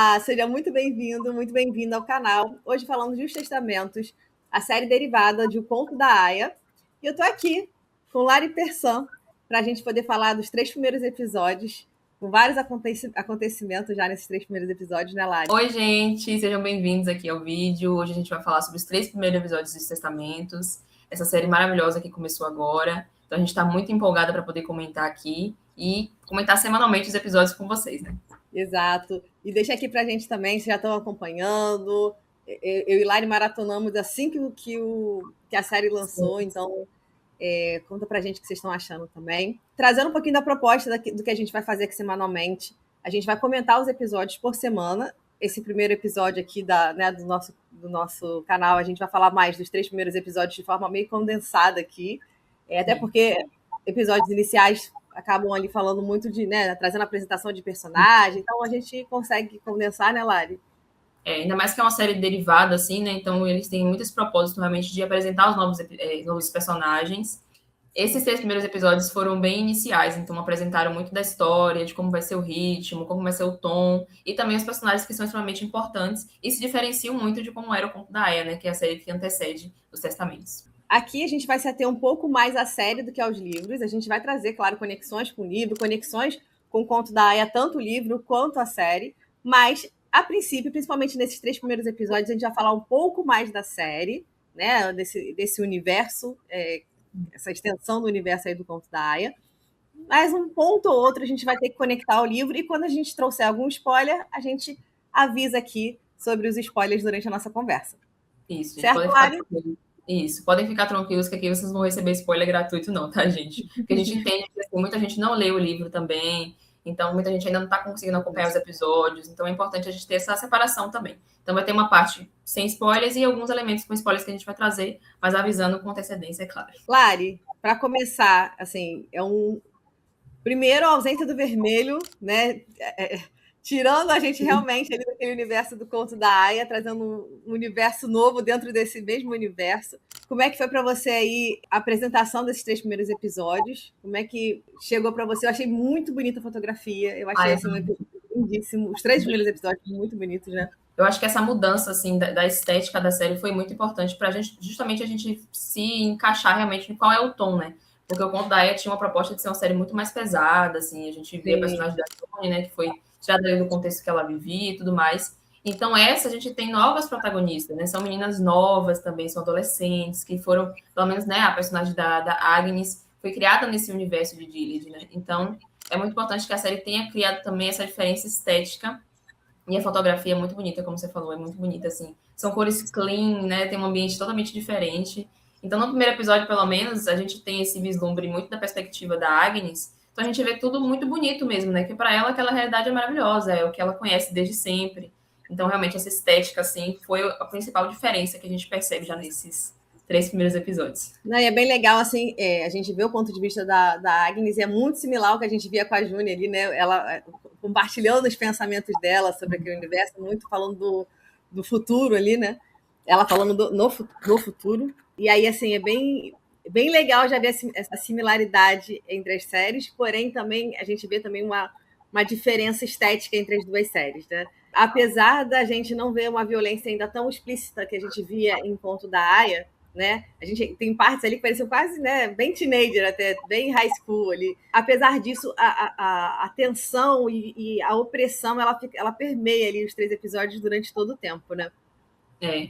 Olá, seja muito bem-vindo, muito bem-vinda ao canal. Hoje falando de Os Testamentos, a série derivada de O Conto da Aia. E eu tô aqui com Lari Persson para a gente poder falar dos 3 primeiros episódios, com vários acontecimentos já nesses 3 primeiros episódios, né, Lari? Oi, gente, sejam bem-vindos aqui ao vídeo. Hoje a gente vai falar sobre os 3 primeiros episódios dos Testamentos, essa série maravilhosa que começou agora. Então a gente está muito empolgada para poder comentar aqui e comentar semanalmente os episódios com vocês, né? Exato. E deixa aqui para a gente também, se já estão acompanhando. Eu e Lari maratonamos assim que a série lançou, então conta pra gente o que vocês estão achando também. Trazendo um pouquinho da proposta do que a gente vai fazer aqui semanalmente. A gente vai comentar os episódios por semana. Esse primeiro episódio aqui do nosso canal, a gente vai falar mais dos 3 primeiros episódios de forma meio condensada aqui. Até porque episódios iniciais acabam ali falando muito de, né, trazendo a apresentação de personagem. Então a gente consegue condensar, né, Lari? Ainda mais que é uma série derivada, assim, né? Então eles têm muitos propósitos realmente de apresentar os novos personagens. Esses 3 primeiros episódios foram bem iniciais, então apresentaram muito da história, de como vai ser o ritmo, como vai ser o tom, e também os personagens que são extremamente importantes e se diferenciam muito de como era o Conto da Aia, né? Que é a série que antecede os Testamentos. Aqui a gente vai se ater um pouco mais à série do que aos livros. A gente vai trazer, claro, conexões com o livro, conexões com o Conto da Aia, tanto o livro quanto a série. Mas, a princípio, principalmente nesses 3 primeiros episódios, a gente vai falar um pouco mais da série, né? Desse universo, essa extensão do universo aí do Conto da Aia. Mas um ponto ou outro a gente vai ter que conectar ao livro. E quando a gente trouxer algum spoiler, a gente avisa aqui sobre os spoilers durante a nossa conversa. Isso, gente, Certo, podem ficar Lari? tranquilos. Isso, podem ficar tranquilos que aqui vocês não vão receber spoiler gratuito, não, tá, gente? Porque a gente entende que assim, muita gente não lê o livro também, então muita gente ainda não está conseguindo acompanhar os episódios, então é importante a gente ter essa separação também. Então vai ter uma parte sem spoilers e alguns elementos com spoilers que a gente vai trazer, mas avisando com antecedência, é claro. Lari, para começar, assim, primeiro a ausência do vermelho, né? Tirando a gente realmente ali daquele universo do Conto da Aia, trazendo um universo novo dentro desse mesmo universo. Como é que foi para você aí a apresentação desses 3 primeiros episódios? Como é que chegou para você? Eu achei muito bonita a fotografia. Eu achei Ai, assim, um episódio lindíssimo. Os 3 primeiros episódios muito bonitos, né? eu acho que essa mudança assim da estética da série foi muito importante para justamente a gente se encaixar realmente em qual é o tom, né? Porque o Conto da Aia tinha uma proposta de ser uma série muito mais pesada, assim, a gente vê a personagem da Tony, né, que foi tirada do contexto que ela vivia e tudo mais. Então essa a gente tem novas protagonistas, né? São meninas novas também, são adolescentes que foram, pelo menos, né, a personagem da Agnes foi criada nesse universo de Gilead, né? Então é muito importante que a série tenha criado também essa diferença estética. E a fotografia é muito bonita, como você falou, é muito bonita, assim. São cores clean, né? Tem um ambiente totalmente diferente. Então, no primeiro episódio, pelo menos, a gente tem esse vislumbre muito da perspectiva da Agnes. Então, a gente vê tudo muito bonito mesmo, né? Que para ela aquela realidade é maravilhosa, é o que ela conhece desde sempre. Então, realmente, essa estética, assim, foi a principal diferença que a gente percebe já nesses 3 primeiros episódios. Não, e é bem legal, assim, a gente vê o ponto de vista da Agnes, e é muito similar ao que a gente via com a Júnia ali, né? Ela compartilhando os pensamentos dela sobre aquele universo, muito falando do futuro ali, né? Ela falando no futuro. E aí, assim, é bem legal já ver essa similaridade entre as séries, porém também a gente vê também uma diferença estética entre as duas séries, né? Apesar da gente não ver uma violência ainda tão explícita que a gente via em Conto da Aia, né? A gente tem partes ali que pareciam quase, né, bem teenager, até bem high school ali. Apesar disso, a tensão e a opressão ela permeia ali os 3 episódios durante todo o tempo, né?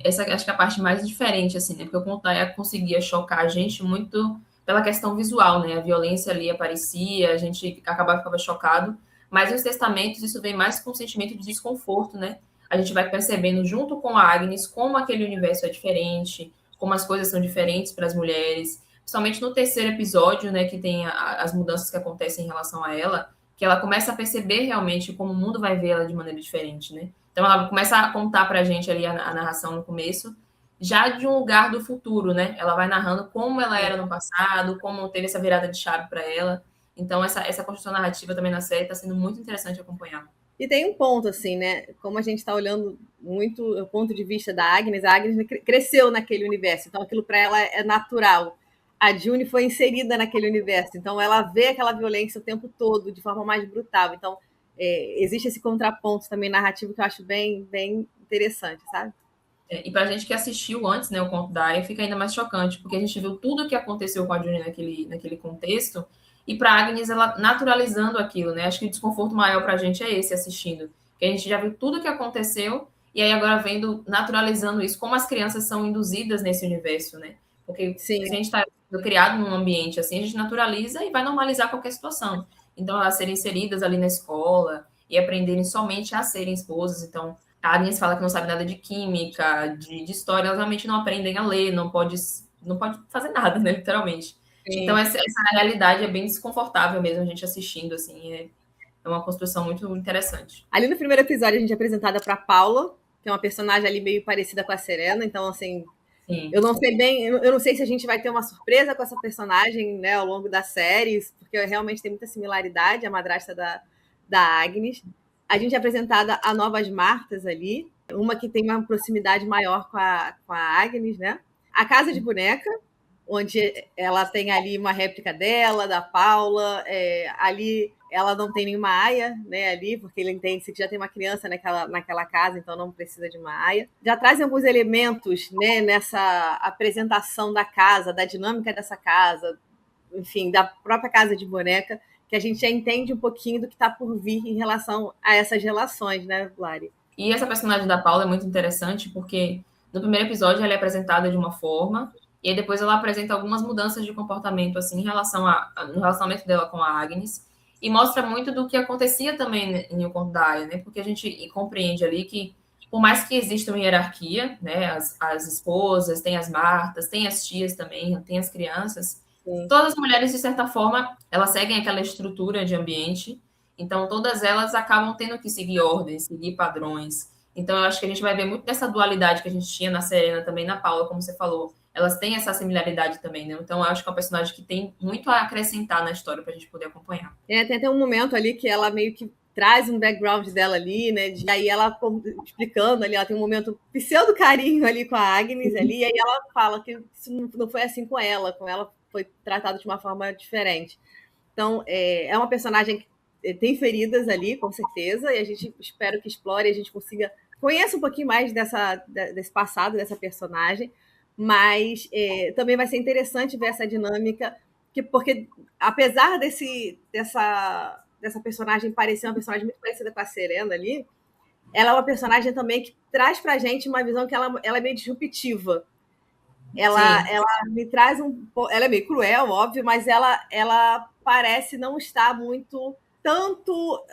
Essa acho que é a parte mais diferente, assim, né? Porque o Contaia conseguia chocar a gente muito pela questão visual, né? A violência ali aparecia, a gente ficava chocado. Mas nos testamentos isso vem mais com um sentimento de desconforto, né? A gente vai percebendo junto com a Agnes como aquele universo é diferente, como as coisas são diferentes para as mulheres. Principalmente no terceiro episódio, né? Que tem as mudanças que acontecem em relação a ela, que ela começa a perceber realmente como o mundo vai ver ela de maneira diferente, né? Então ela começa a contar pra gente ali a narração no começo, já de um lugar do futuro, né? Ela vai narrando como ela era no passado, como teve essa virada de chave para ela. Então essa construção narrativa também na série está sendo muito interessante acompanhar. E tem um ponto, assim, né? Como a gente está olhando muito o ponto de vista da Agnes, a Agnes cresceu naquele universo, então aquilo para ela é natural. A June foi inserida naquele universo, então ela vê aquela violência o tempo todo, de forma mais brutal. Então, existe esse contraponto também narrativo que eu acho bem, bem interessante, sabe? E pra gente que assistiu antes, né, o conto da Aya, fica ainda mais chocante, porque a gente viu tudo o que aconteceu com a June naquele contexto, e pra Agnes, ela naturalizando aquilo, né? Acho que o desconforto maior pra gente é esse assistindo. Que a gente já viu tudo o que aconteceu, e aí agora vendo, naturalizando isso, como as crianças são induzidas nesse universo, né? Porque Sim. se a gente está criado num ambiente assim, a gente naturaliza e vai normalizar qualquer situação. Então, elas serem inseridas ali na escola e aprenderem somente a serem esposas. Então, a Agnes fala que não sabe nada de química, de história, elas realmente não aprendem a ler, não pode fazer nada, né, literalmente. Sim. Então, essa realidade é bem desconfortável mesmo, a gente assistindo, assim, é uma construção muito interessante. Ali no primeiro episódio, a gente é apresentada para Paula, que é uma personagem ali meio parecida com a Serena, então, assim, Sim. eu não sei bem, eu não sei se a gente vai ter uma surpresa com essa personagem, né, ao longo da série, porque realmente tem muita similaridade, a madrasta da Agnes. A gente é apresentada a novas Martas ali, uma que tem uma proximidade maior com a Agnes, né? A Casa de Boneca, onde ela tem ali uma réplica dela, da Paula, ali ela não tem nenhuma aia, né, ali, porque ele entende que já tem uma criança naquela casa, então não precisa de uma aia. Já trazem alguns elementos, né, nessa apresentação da casa, da dinâmica dessa casa, enfim, da própria Casa de Boneca, que a gente já entende um pouquinho do que está por vir em relação a essas relações, né, Lari? E essa personagem da Paula é muito interessante porque no primeiro episódio ela é apresentada de uma forma e aí depois ela apresenta algumas mudanças de comportamento assim em relação no relacionamento dela com a Agnes e mostra muito do que acontecia também em O Conto da Aia, né? Porque a gente compreende ali que por mais que exista uma hierarquia, né? As esposas, tem as Martas, tem as tias também, tem as crianças. Sim. Todas as mulheres, de certa forma, elas seguem aquela estrutura de ambiente então, todas elas acabam tendo que seguir ordens, seguir padrões. Então, eu acho que a gente vai ver muito dessa dualidade que a gente tinha na Serena, também na Paula, como você falou. Elas têm essa similaridade também, né? Então, eu acho que é um personagem que tem muito a acrescentar na história para a gente poder acompanhar. Tem até um momento ali que ela meio que traz um background dela ali, né? E aí ela explicando ali, ela tem um momento pseudo carinho ali com a Agnes ali, e aí ela fala que isso não foi assim com ela foi tratado de uma forma diferente. Então, é uma personagem que tem feridas ali, com certeza, e a gente espera que explore, a gente consiga conheça um pouquinho mais desse passado dessa personagem, mas também vai ser interessante ver essa dinâmica, porque apesar dessa personagem parecer uma personagem muito parecida com a Serena ali, ela é uma personagem também que traz pra gente uma visão que ela é meio disruptiva. Ela me traz ela é meio cruel, óbvio, mas ela parece não estar muito tanto.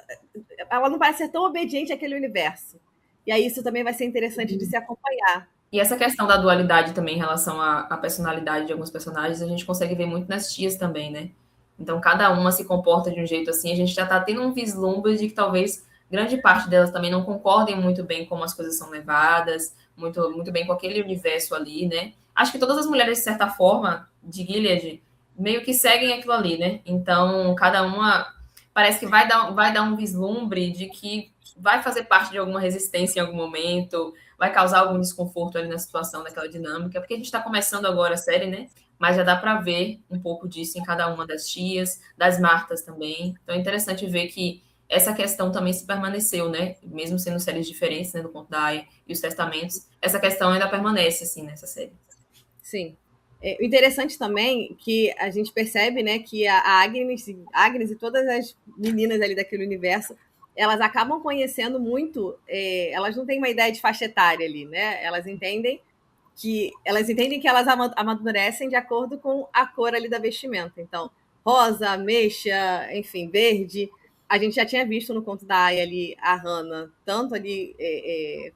Ela não parece ser tão obediente àquele universo. E aí isso também vai ser interessante de se acompanhar. E essa questão da dualidade também em relação à personalidade de alguns personagens, a gente consegue ver muito nas tias também, né? Então, cada uma se comporta de um jeito assim, a gente já tá tendo um vislumbre de que talvez grande parte delas também não concordem muito bem como as coisas são levadas, muito, muito bem com aquele universo ali, né? Acho que todas as mulheres, de certa forma, de Gilead, meio que seguem aquilo ali, né? Então, cada uma parece que vai dar um vislumbre de que vai fazer parte de alguma resistência em algum momento, vai causar algum desconforto ali na situação, daquela dinâmica, porque a gente está começando agora a série, né? Mas já dá para ver um pouco disso em cada uma das tias, das Martas também. Então é interessante ver que essa questão também se permaneceu, né? Mesmo sendo séries diferentes, né, do Conto da Aia e os Testamentos, essa questão ainda permanece, assim, nessa série. Sim. O interessante também que a gente percebe, né, que a Agnes e todas as meninas ali daquele universo, elas acabam conhecendo muito, elas não têm uma ideia de faixa etária ali, né? Elas entendem que elas amadurecem de acordo com a cor ali da vestimenta. Então, rosa, ameixa, enfim, verde. A gente já tinha visto no conto da Aya ali a Hannah, tanto ali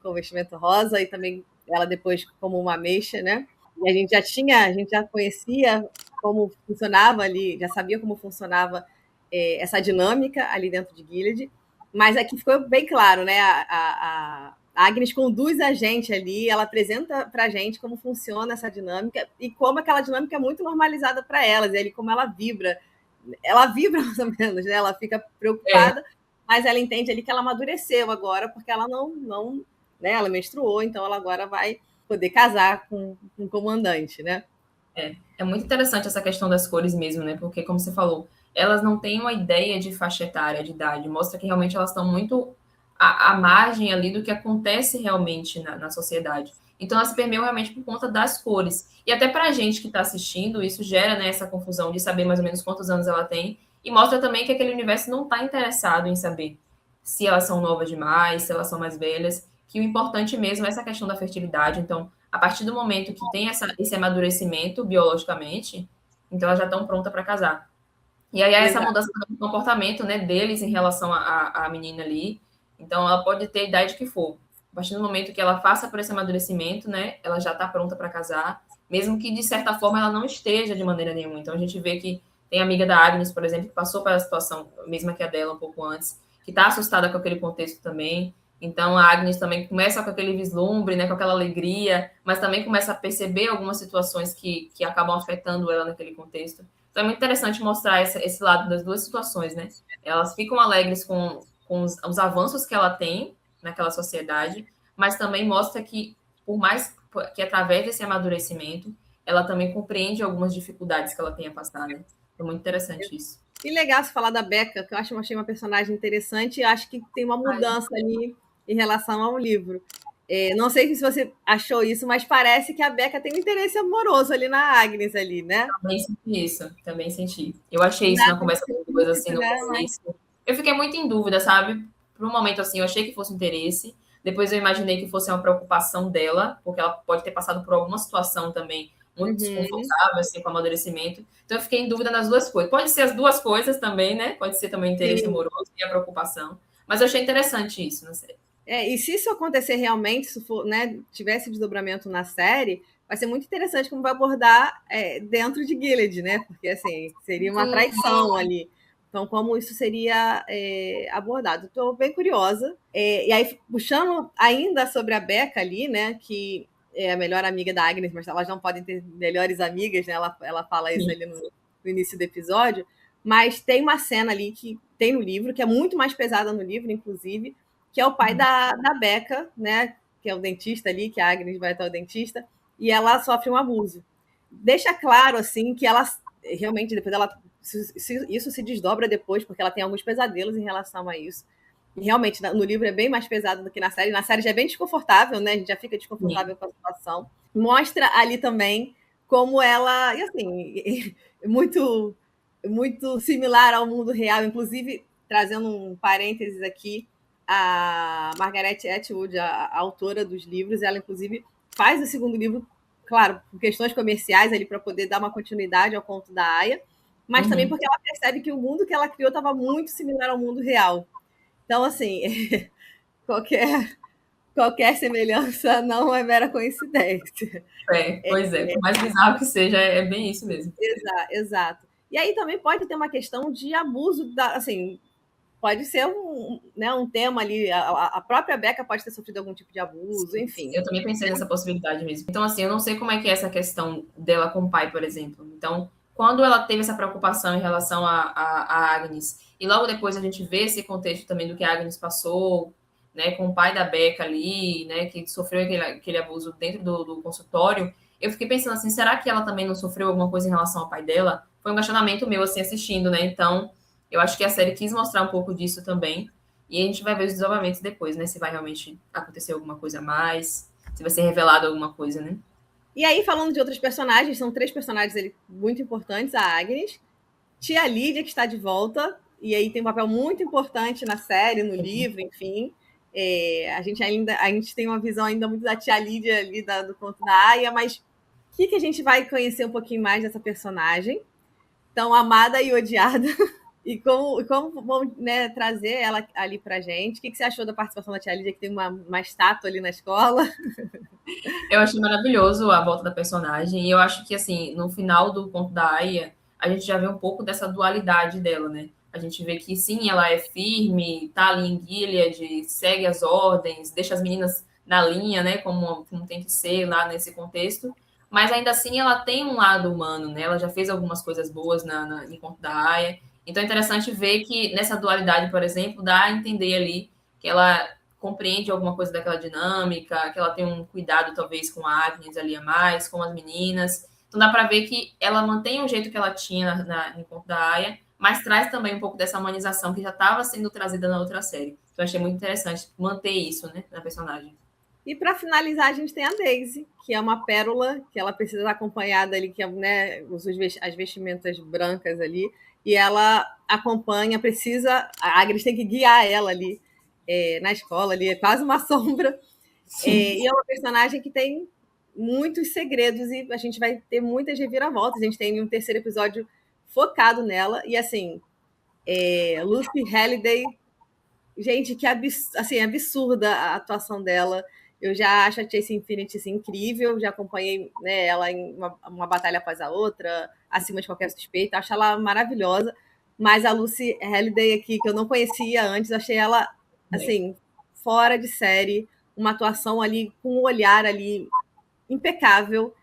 com vestimento rosa e também ela depois como uma ameixa, né? E a gente já conhecia como funcionava ali, já sabia como funcionava essa dinâmica ali dentro de Gilead, mas aqui ficou bem claro, né? A Agnes conduz a gente ali, ela apresenta para a gente como funciona essa dinâmica e como aquela dinâmica é muito normalizada para elas, e ali como ela vibra mais ou menos, né? Ela fica preocupada, mas ela entende ali que ela amadureceu agora, porque ela não né? Ela menstruou, então ela agora vai poder casar com um comandante, né? É muito interessante essa questão das cores mesmo, né? Porque, como você falou, elas não têm uma ideia de faixa etária, de idade. Mostra que realmente elas estão muito à margem ali do que acontece realmente na sociedade. Então, elas se permeiam realmente por conta das cores. E até para a gente que está assistindo, isso gera, né, essa confusão de saber mais ou menos quantos anos ela tem. E mostra também que aquele universo não está interessado em saber se elas são novas demais, se elas são mais velhas. Que o importante mesmo é essa questão da fertilidade. Então, a partir do momento que tem esse amadurecimento biologicamente, então elas já estão prontas para casar. E aí essa Exato. mudança do comportamento, né, deles em relação à menina ali. Então ela pode ter a idade que for. A partir do momento que ela passa por esse amadurecimento, né, ela já está pronta para casar, mesmo que de certa forma ela não esteja de maneira nenhuma. Então a gente vê que tem a amiga da Agnes, por exemplo, que passou pela situação mesma que a dela um pouco antes, que está assustada com aquele contexto também. Então a Agnes também começa com aquele vislumbre, né, com aquela alegria, mas também começa a perceber algumas situações que acabam afetando ela naquele contexto. Então é muito interessante mostrar esse lado das duas situações, né? Elas ficam alegres com os avanços que ela tem naquela sociedade, mas também mostra que, por mais que através desse amadurecimento, ela também compreende algumas dificuldades que ela tem a passar, né? É muito interessante isso. E legal você falar da Becca, que eu achei uma personagem interessante e acho que tem uma mudança ali em relação ao livro. Não sei se você achou isso, mas parece que a Becca tem um interesse amoroso ali na Agnes ali, né? Também senti isso, também senti. Eu achei isso na Nada conversa com duas, assim, explícito, no né? Mas começo. Eu fiquei muito em dúvida, sabe? Por um momento, assim, eu achei que fosse um interesse. Depois eu imaginei que fosse uma preocupação dela, porque ela pode ter passado por alguma situação também muito uhum, desconfortável, assim, com o amadurecimento. Então eu fiquei em dúvida nas duas coisas. Pode ser as duas coisas também, né? Pode ser também o interesse sim. amoroso e a preocupação. Mas eu achei interessante isso, não sei. E se isso acontecer realmente, se for, né, tivesse desdobramento na série, vai ser muito interessante como vai abordar dentro de Gilead, né? Porque assim, seria uma Sim, traição ali. Então, como isso seria abordado? Estou bem curiosa. E aí, puxando ainda sobre a Becca ali, né? Que é a melhor amiga da Agnes, mas elas não podem ter melhores amigas, né? Ela fala isso sim. ali no início do episódio. Mas tem uma cena ali que tem no livro, que é muito mais pesada no livro, inclusive, que é o pai da Becca, né? Que é o dentista ali, que a Agnes vai até o dentista, e ela sofre um abuso. Deixa claro, assim, que ela realmente, depois ela. Isso se desdobra depois, porque ela tem alguns pesadelos em relação a isso. E realmente, no livro é bem mais pesado do que na série. Na série já é bem desconfortável, né? A gente já fica Sim. desconfortável com a situação. Mostra ali também como ela, e assim, muito, muito similar ao mundo real, inclusive trazendo um parênteses aqui, a Margaret Atwood, a autora dos livros, ela inclusive faz o segundo livro, claro, por questões comerciais ali para poder dar uma continuidade ao conto da Aya, mas também Uhum. porque ela percebe que o mundo que ela criou estava muito similar ao mundo real. Então, assim, qualquer, qualquer semelhança não é mera coincidência. Pois é. Por mais bizarro que seja, é bem isso mesmo. Exato. E aí também pode ter uma questão de abuso da, assim, pode ser né, um tema ali, a própria Becca pode ter sofrido algum tipo de abuso, Sim, enfim. eu também pensei nessa possibilidade mesmo. Então, assim, eu não sei como é que é essa questão dela com o pai, por exemplo. Então, quando ela teve essa preocupação em relação a Agnes, e logo depois a gente vê esse contexto também do que a Agnes passou, né, com o pai da Becca ali, né, que sofreu aquele abuso dentro do consultório, eu fiquei pensando assim, será que ela também não sofreu alguma coisa em relação ao pai dela? Foi um questionamento meu, assim, assistindo, né? Então, eu acho que a série quis mostrar um pouco disso também. E a gente vai ver os desdobramentos depois, né? Se vai realmente acontecer alguma coisa a mais, se vai ser revelado alguma coisa, né? E aí, falando de outros personagens, são três personagens ali muito importantes: a Agnes, tia Lídia, que está de volta, e aí tem um papel muito importante na série, no livro, enfim. A gente tem uma visão ainda muito da tia Lídia ali do conto da Aya, mas o que a gente vai conhecer um pouquinho mais dessa personagem, tão amada e odiada, e como vão, né, trazer ela ali pra gente. O que você achou da participação da tia Lídia, que tem uma estátua ali na escola? Eu achei maravilhoso a volta da personagem, e eu acho que, assim, no final do conto da Aya, a gente já vê um pouco dessa dualidade dela, né? A gente vê que, sim, ela é firme, tá ali em Gilead, segue as ordens, deixa as meninas na linha, né? Como tem que ser lá nesse contexto. Mas ainda assim, ela tem um lado humano, né? Ela já fez algumas coisas boas em conto da Aya. Então é interessante ver que nessa dualidade, por exemplo, dá a entender ali que ela compreende alguma coisa daquela dinâmica, que ela tem um cuidado talvez com a Agnes ali a mais, com as meninas. Então dá para ver que ela mantém o jeito que ela tinha no encontro da Aya, mas traz também um pouco dessa humanização que já estava sendo trazida na outra série. Então, achei muito interessante manter isso, né, na personagem. E para finalizar, a gente tem a Daisy, que é uma pérola, que ela precisa estar acompanhada ali, que é, né, as vestimentas brancas ali, e ela acompanha, precisa. A Agnes tem que guiar ela ali na escola, ali, é quase uma sombra. E é uma personagem que tem muitos segredos e a gente vai ter muitas reviravoltas. A gente tem um terceiro episódio focado nela, e assim, Lucy Halliday, gente, que assim, absurda a atuação dela. Eu já acho a Chase Infinity assim, incrível, já acompanhei, né, ela em uma batalha após a outra, acima de qualquer suspeita, acho ela maravilhosa. Mas a Lucy Halliday aqui, que eu não conhecia antes, achei ela assim, fora de série, uma atuação ali com um olhar ali impecável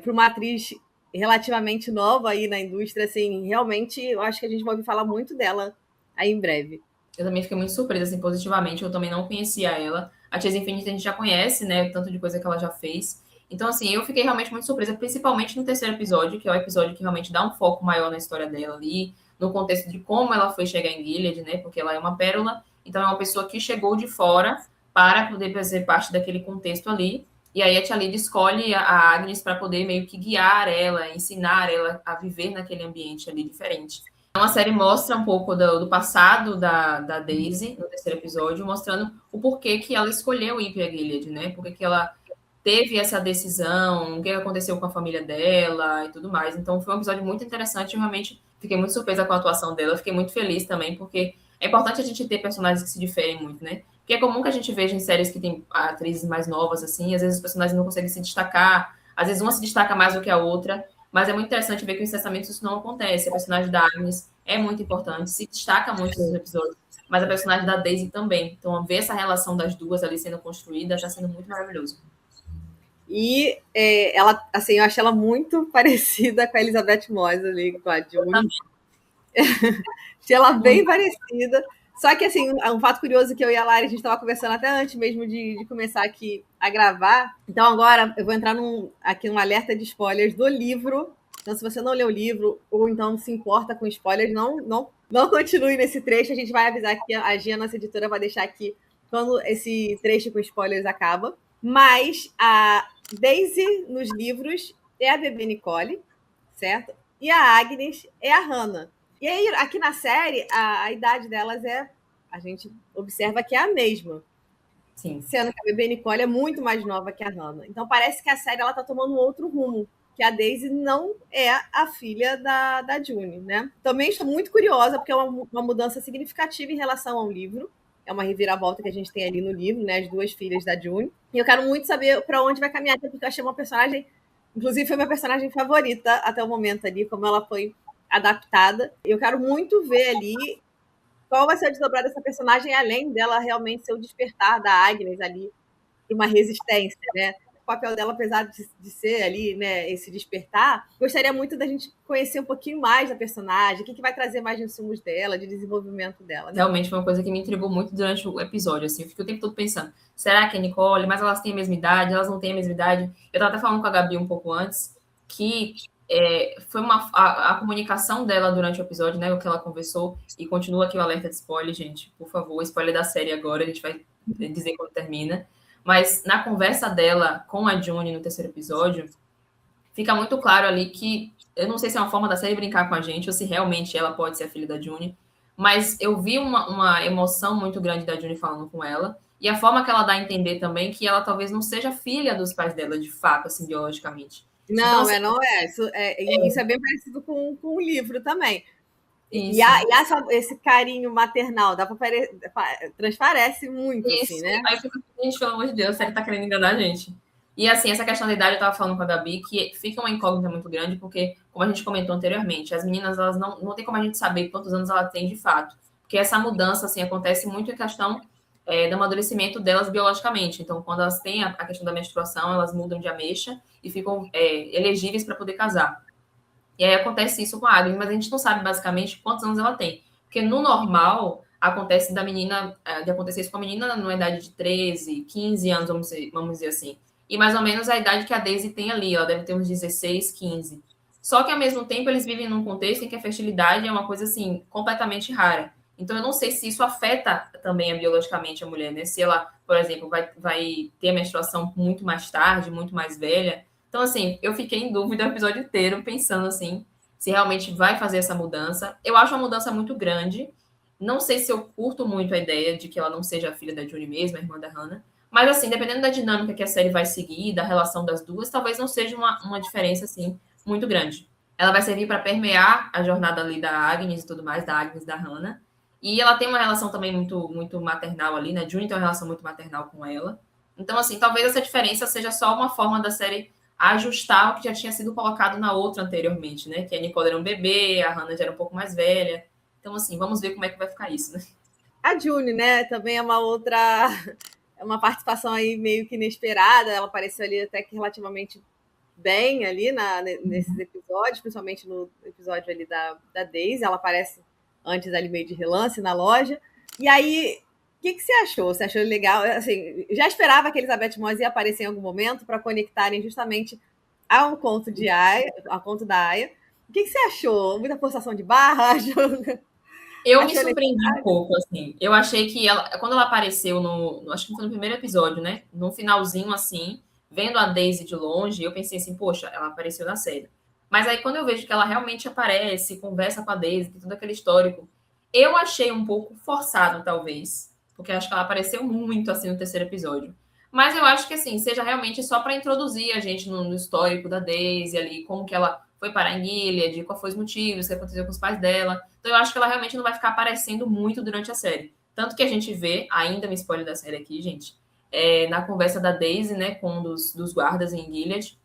para uma atriz relativamente nova aí na indústria, assim, realmente eu acho que a gente vai ouvir falar muito dela aí em breve. Eu também fiquei muito surpresa, assim, positivamente. Eu também não conhecia ela. A Chase Infinity a gente já conhece, né? Tanto de coisa que ela já fez. Então, assim, eu fiquei realmente muito surpresa, principalmente no terceiro episódio, que é o episódio que realmente dá um foco maior na história dela ali, no contexto de como ela foi chegar em Gilead, né? Porque ela é uma pérola, então é uma pessoa que chegou de fora para poder fazer parte daquele contexto ali. E aí a Tia Lid escolhe a Agnes para poder meio que guiar ela, ensinar ela a viver naquele ambiente ali diferente. Então, a série mostra um pouco do passado da Daisy, no terceiro episódio, mostrando o porquê que ela escolheu ir para Gilead, né? Porque que ela teve essa decisão, o que aconteceu com a família dela e tudo mais. Então, foi um episódio muito interessante. Eu realmente fiquei muito surpresa com a atuação dela. Fiquei muito feliz também, porque é importante a gente ter personagens que se diferem muito, né? Porque é comum que a gente veja em séries que tem atrizes mais novas, assim, às vezes os personagens não conseguem se destacar, às vezes uma se destaca mais do que a outra, mas é muito interessante ver que em Cessamentos isso não acontece. A personagem da Agnes é muito importante, se destaca muito nos episódios, mas a personagem da Daisy também. Então, ver essa relação das duas ali sendo construída está sendo muito maravilhoso. E ela, assim, eu acho ela muito parecida com a Elizabeth Moss ali, com a June. Achei ela bem parecida. Só que, assim, um fato curioso que eu e a Lari, a gente estava conversando até antes mesmo de começar aqui a gravar. Então, agora eu vou entrar aqui num alerta de spoilers do livro. Então, se você não leu o livro ou então se importa com spoilers, não continue nesse trecho. A gente vai avisar que a Gia, nossa editora, vai deixar aqui quando esse trecho com spoilers acaba. Mas a Daisy, nos livros, é a bebê Nicole, certo? E a Agnes é a Hannah. E aí, aqui na série, a idade delas a gente observa que é a mesma. Sim. Sendo que a bebê Nicole é muito mais nova que a Hannah. Então parece que a série ela tá tomando um outro rumo, que a Daisy não é a filha da June, né? Também estou muito curiosa, porque é uma mudança significativa em relação ao livro. É uma reviravolta que a gente tem ali no livro, né? As duas filhas da June. E eu quero muito saber para onde vai caminhar, porque eu achei uma personagem. Inclusive, foi minha personagem favorita até o momento ali, como ela foi adaptada. Eu quero muito ver ali qual vai ser a desdobrada dessa personagem, além dela realmente ser o despertar da Agnes ali para uma resistência, né? O papel dela, apesar de ser ali, né, esse despertar, gostaria muito da gente conhecer um pouquinho mais da personagem, o que vai trazer mais de insumos dela, de desenvolvimento dela. Né? Realmente foi uma coisa que me intrigou muito durante o episódio, assim, eu fiquei o tempo todo pensando, será que é Nicole? Mas elas têm a mesma idade, elas não têm a mesma idade. Eu estava até falando com a Gabi um pouco antes, que foi a comunicação dela durante o episódio, né, o que ela conversou, e continua aqui o alerta de spoiler, gente, por favor, spoiler da série agora, a gente vai dizer quando termina. Mas na conversa dela com a June no terceiro episódio, fica muito claro ali que, eu não sei se é uma forma da série brincar com a gente, ou se realmente ela pode ser a filha da June, mas eu vi uma emoção muito grande da June falando com ela, e a forma que ela dá a entender também que ela talvez não seja filha dos pais dela, de fato, assim, biologicamente. Não, então, assim, não é. Isso é bem parecido com o livro também. E esse carinho maternal transparece muito, isso. Assim, né? Aí eu fico, gente, pelo amor de Deus, a série tá querendo enganar a gente. E assim, essa questão da idade, eu tava falando com a Gabi, que fica uma incógnita muito grande, porque, como a gente comentou anteriormente, as meninas, elas não tem como a gente saber quantos anos ela tem de fato. Porque essa mudança, assim, acontece muito em questão do amadurecimento delas biologicamente. Então, quando elas têm a questão da menstruação, elas mudam de ameixa e ficam elegíveis para poder casar. E aí acontece isso com a Agnes, mas a gente não sabe basicamente quantos anos ela tem. Porque no normal, acontece de acontecer isso com a menina numa idade de 13, 15 anos, vamos dizer assim. E mais ou menos a idade que a Daisy tem ali, ela deve ter uns 16, 15. Só que, ao mesmo tempo, eles vivem num contexto em que a fertilidade é uma coisa, assim, completamente rara. Então, eu não sei se isso afeta também biologicamente a mulher, né? Se ela, por exemplo, vai ter a menstruação muito mais tarde, muito mais velha. Então, assim, eu fiquei em dúvida o episódio inteiro, pensando, assim, se realmente vai fazer essa mudança. Eu acho uma mudança muito grande. Não sei se eu curto muito a ideia de que ela não seja a filha da June mesmo, a irmã da Hannah. Mas, assim, dependendo da dinâmica que a série vai seguir, da relação das duas, talvez não seja uma diferença, assim, muito grande. Ela vai servir para permear a jornada ali da Agnes e tudo mais, da Agnes e da Hannah. E ela tem uma relação também muito, muito maternal ali, né? June tem uma relação muito maternal com ela. Então, assim, talvez essa diferença seja só uma forma da série ajustar o que já tinha sido colocado na outra anteriormente, né? Que a Nicole era um bebê, a Hannah já era um pouco mais velha. Então, assim, vamos ver como é que vai ficar isso, né? A June, né, também é uma outra, é uma participação aí meio que inesperada. Ela apareceu ali até que relativamente bem ali nesses episódios, principalmente no episódio ali da Daisy. Ela aparece antes ali meio de relance na loja. E aí, o que você achou? Você achou legal? Assim, já esperava que a Elizabeth Moss ia aparecer em algum momento para conectarem justamente ao conto de Aya, ao conto da Aya. O que você achou? Muita forçação de barra? Eu me Achou surpreendi um pouco, assim. Eu achei que ela, quando ela apareceu acho que foi no primeiro episódio, né? No finalzinho, assim, vendo a Daisy de longe, eu pensei assim, poxa, ela apareceu na série. Mas aí quando eu vejo que ela realmente aparece, conversa com a Daisy, tem todo aquele histórico, eu achei um pouco forçado, talvez, porque acho que ela apareceu muito, assim, no terceiro episódio. Mas eu acho que, assim, seja realmente só para introduzir a gente no histórico da Daisy ali, como que ela foi parar em Gilead, quais foram os motivos, o que aconteceu com os pais dela. Então eu acho que ela realmente não vai ficar aparecendo muito durante a série. Tanto que a gente vê, ainda me spoiler da série aqui, gente, na conversa da Daisy, né, com um dos guardas em Gilead,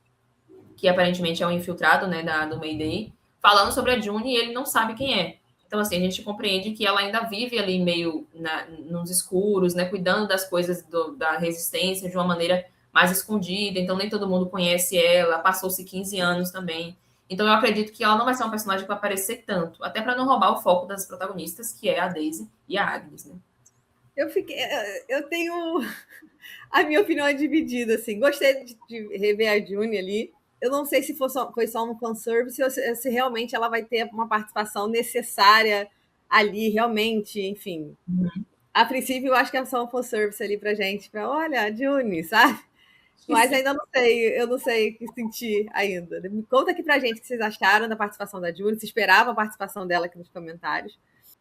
que aparentemente é um infiltrado, né, do Mayday, falando sobre a June e ele não sabe quem é. Então, assim, a gente compreende que ela ainda vive ali meio nos escuros, né, cuidando das coisas da resistência de uma maneira mais escondida. Então, nem todo mundo conhece ela. Passou-se 15 anos também. Então, eu acredito que ela não vai ser uma personagem que vai aparecer tanto, até para não roubar o foco das protagonistas, que é a Daisy e a Agnes, né? Eu tenho a minha opinião é dividida, assim. Gostei de rever a June ali. Eu não sei se foi só um fanservice ou se realmente ela vai ter uma participação necessária ali, realmente, enfim. A princípio, eu acho que é só um fanservice ali pra gente, pra, olha, a June, sabe? Mas ainda não sei, eu não sei o que sentir ainda. Me conta aqui pra gente o que vocês acharam da participação da June, se esperava a participação dela aqui nos comentários.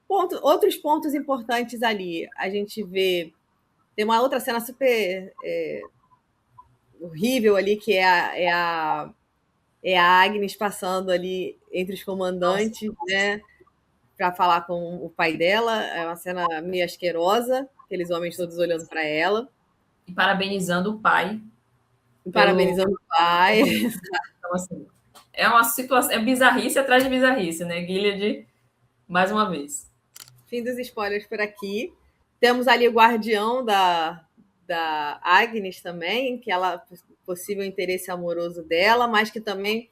Outros pontos importantes ali, a gente vê. Tem uma outra cena super horrível ali, que é a Agnes passando ali entre os comandantes, Nossa. né? Para falar com o pai dela. É uma cena meio asquerosa, aqueles homens todos olhando para ela. E parabenizando o pai pelo. Parabenizando o pai. Então, assim, é uma situação. É bizarrice atrás de bizarrice, né? Gilead, mais uma vez. Fim dos spoilers por aqui. Temos ali o guardião da Agnes também, que ela possível interesse amoroso dela, mas que também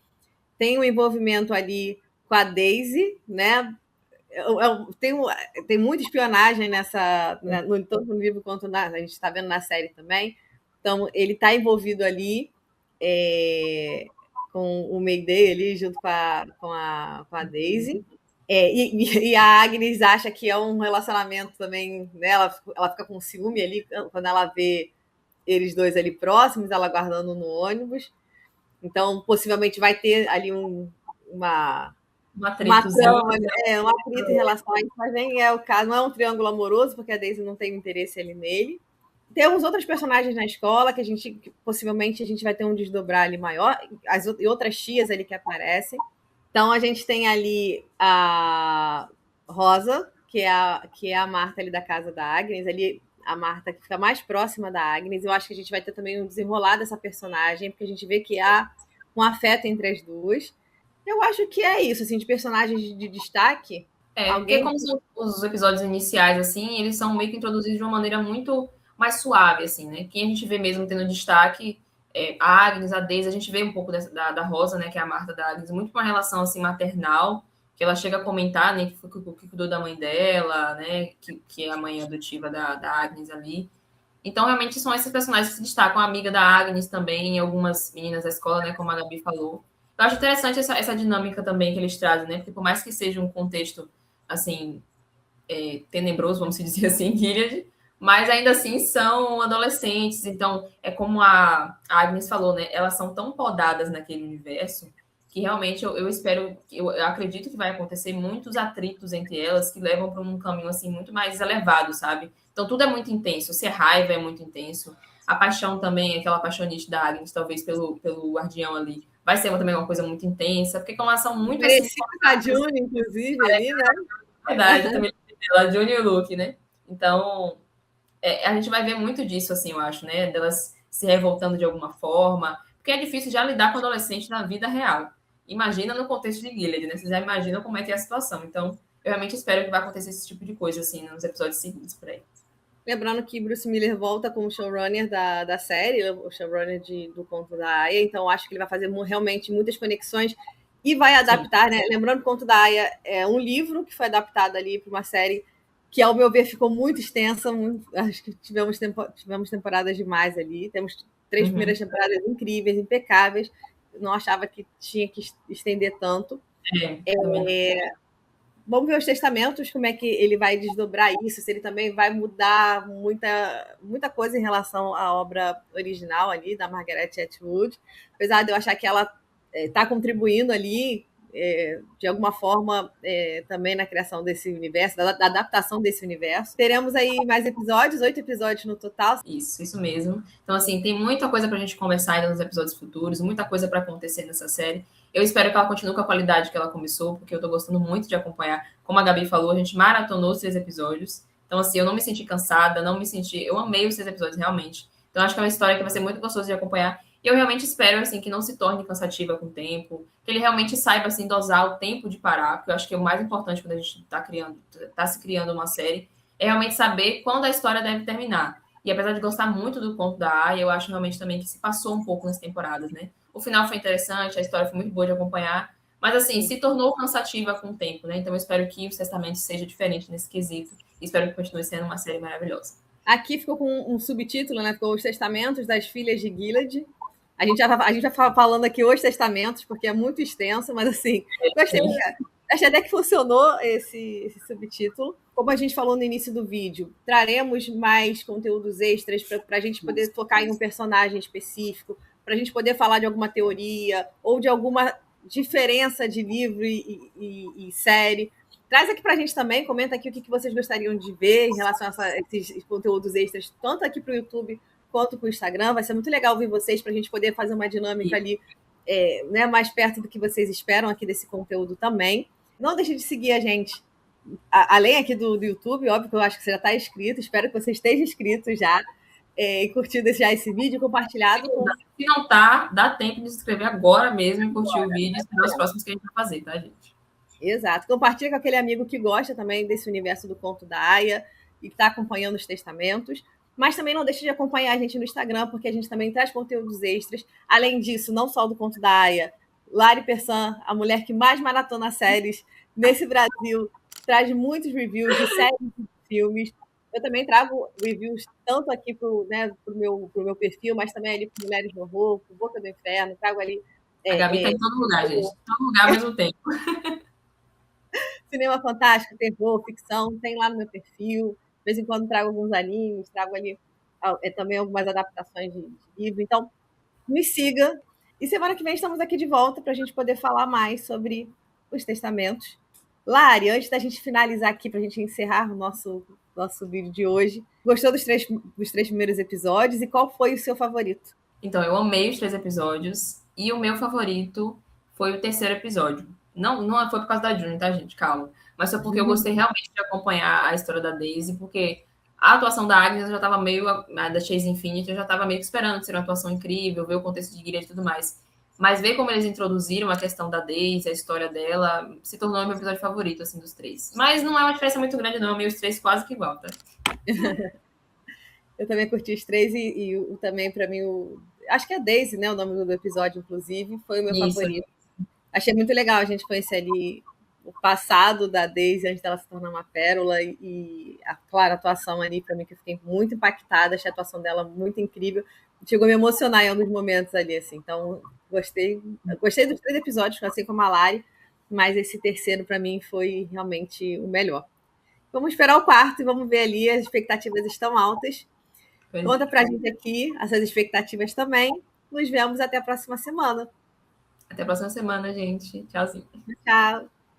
tem um envolvimento ali com a Daisy, né? Tem muita espionagem tanto no livro quanto a gente está vendo na série também. Então, ele está envolvido ali com o Mayday ali, junto com a Daisy. E a Agnes acha que é um relacionamento também, né? Ela fica com ciúme ali quando ela vê eles dois ali próximos, ela guardando no ônibus. Então, possivelmente vai ter ali uma trama, um atrito em relação a isso, mas nem é o caso, não é um triângulo amoroso, porque a Daisy não tem interesse ali nele. Temos outros personagens na escola que possivelmente a gente vai ter um desdobrar ali maior, e outras tias ali que aparecem. Então a gente tem ali a Rosa, que é a Marta ali da casa da Agnes, ali a Marta que fica mais próxima da Agnes. Eu acho que a gente vai ter também um desenrolar dessa personagem, porque a gente vê que há um afeto entre as duas. Eu acho que é isso, assim, de personagens de destaque. Porque como são os episódios iniciais, assim, eles são meio que introduzidos de uma maneira muito mais suave, assim, né? Quem a gente vê mesmo tendo destaque a Agnes, a Daisy, a gente vê um pouco da Rosa, né, que é a Marta da Agnes, muito uma relação, assim, maternal, que ela chega a comentar, né, que cuidou da mãe dela, né, que é a mãe adotiva da Agnes ali. Então, realmente, são esses personagens que se destacam. A amiga da Agnes também, algumas meninas da escola, né, como a Gabi falou. Eu acho interessante essa dinâmica também que eles trazem, né? Porque por mais que seja um contexto, assim, tenebroso, vamos dizer assim, Gilead, mas ainda assim são adolescentes, então é como a Agnes falou, né? Elas são tão podadas naquele universo que realmente eu espero, eu acredito que vai acontecer muitos atritos entre elas que levam para um caminho assim muito mais elevado, sabe? Então tudo é muito intenso, se raiva é muito intenso, a paixão também, aquela paixonite da Agnes, talvez pelo guardião ali, vai ser também uma coisa muito intensa, porque como elas são muito assim, Parecido com a June, inclusive, ali, né? verdade, também ela, June e o Luke, né? Então, a gente vai ver muito disso, assim, eu acho, né? Delas se revoltando de alguma forma, porque é difícil já lidar com adolescente na vida real. Imagina no contexto de Gilead, né? Vocês já imaginam como é que é a situação. Então, eu realmente espero que vai acontecer esse tipo de coisa, assim, nos episódios seguintes por aí. Lembrando que Bruce Miller volta como showrunner da série, o showrunner do Conto da Aia, então acho que ele vai fazer realmente muitas conexões e vai adaptar, né? Lembrando que o Conto da Aia é um livro que foi adaptado ali para uma série que, ao meu ver, ficou muito extensa. Acho que tivemos temporadas demais ali. Temos 3 primeiras temporadas incríveis, impecáveis. Não achava que tinha que estender tanto. Vamos ver os testamentos, como é que ele vai desdobrar isso, se ele também vai mudar muita coisa em relação à obra original ali, da Margaret Atwood. Apesar de eu achar que ela está contribuindo ali, de alguma forma, também na criação desse universo, da adaptação desse universo. Teremos aí mais episódios, 8 episódios no total. Isso mesmo. Então, assim, tem muita coisa pra gente conversar ainda nos episódios futuros, muita coisa para acontecer nessa série. Eu espero que ela continue com a qualidade que ela começou, porque eu tô gostando muito de acompanhar. Como a Gabi falou, a gente maratonou os 6 episódios. Então, assim, eu não me senti cansada, não me senti. Eu amei os 6 episódios, realmente. Então, acho que é uma história que vai ser muito gostosa de acompanhar. E eu realmente espero, assim, que não se torne cansativa com o tempo, que ele realmente saiba, assim, dosar o tempo de parar, porque eu acho que é o mais importante quando a gente tá se criando uma série, é realmente saber quando a história deve terminar. E apesar de gostar muito do conto da Aya, eu acho realmente também que se passou um pouco nas temporadas, né? O final foi interessante, a história foi muito boa de acompanhar, mas assim, se tornou cansativa com o tempo, né? Então eu espero que os testamentos seja diferente nesse quesito e espero que continue sendo uma série maravilhosa. Aqui ficou com um subtítulo, né? Ficou Os Testamentos das Filhas de Gilead. A gente já falando aqui Os Testamentos, porque é muito extenso, mas assim, gostei. Achei até que funcionou esse subtítulo. Como a gente falou no início do vídeo, traremos mais conteúdos extras para a gente poder focar em um personagem específico, para a gente poder falar de alguma teoria ou de alguma diferença de livro e série. Traz aqui para a gente também, comenta aqui o que vocês gostariam de ver em relação a esses conteúdos extras, tanto aqui para o YouTube quanto para o Instagram. Vai ser muito legal ouvir vocês para a gente poder fazer uma dinâmica ali né, mais perto do que vocês esperam aqui desse conteúdo também. Não deixe de seguir a gente, além aqui do YouTube, óbvio que eu acho que você já está inscrito, espero que você esteja inscrito já, e curtido já esse vídeo, compartilhado. Se não tá, dá tempo de se inscrever agora mesmo e curtir o vídeo e esperar os próximos que a gente vai fazer, tá, gente? Exato. Compartilha com aquele amigo que gosta também desse universo do conto da Aya e que está acompanhando os testamentos. Mas também não deixe de acompanhar a gente no Instagram, porque a gente também traz conteúdos extras. Além disso, não só do conto da Aya, Lari Perssan, a mulher que mais maratona séries nesse Brasil, traz muitos reviews de séries e de filmes. Eu também trago reviews tanto aqui para o meu perfil, mas também ali para Mulheres no Horror, para Boca do Inferno. Trago ali. A Gabi está em todo lugar, gente. Todo lugar ao mesmo tempo. Cinema fantástico, terror, ficção, tem lá no meu perfil. De vez em quando trago alguns animes, trago ali também algumas adaptações de livro. Então, me siga. E semana que vem estamos aqui de volta para a gente poder falar mais sobre os testamentos. Lari, antes da gente finalizar aqui, para a gente encerrar o nosso vídeo de hoje, gostou dos três primeiros episódios e qual foi o seu favorito? Então, eu amei os 3 episódios e o meu favorito foi o terceiro episódio. Não foi por causa da June, tá, gente? Calma. Mas foi porque eu gostei realmente de acompanhar a história da Daisy, porque a atuação da Agnes eu já estava meio. Da Chase Infinity, eu já estava meio que esperando ser uma atuação incrível, ver o contexto de Gilead e tudo mais. Mas ver como eles introduziram a questão da Daisy, a história dela, se tornou o meu episódio favorito, assim, dos 3. Mas não é uma diferença muito grande, não. Meio os 3 quase que igual, tá? Eu também curti os 3 e também, para mim, acho que é Daisy, né? O nome do episódio, inclusive, foi o meu favorito. Achei muito legal a gente conhecer ali o passado da Daisy antes dela se tornar uma pérola e claro, a atuação ali para mim que eu fiquei muito impactada, achei a atuação dela muito incrível, chegou a me emocionar em alguns momentos ali, assim, então gostei dos 3 episódios, assim como a Lari, mas esse terceiro para mim foi realmente o melhor. Vamos esperar o quarto e vamos ver ali, as expectativas estão altas. Conta pra gente aqui essas expectativas também. Nos vemos até a próxima semana. Até a próxima semana, gente. Tchauzinho. Tchau.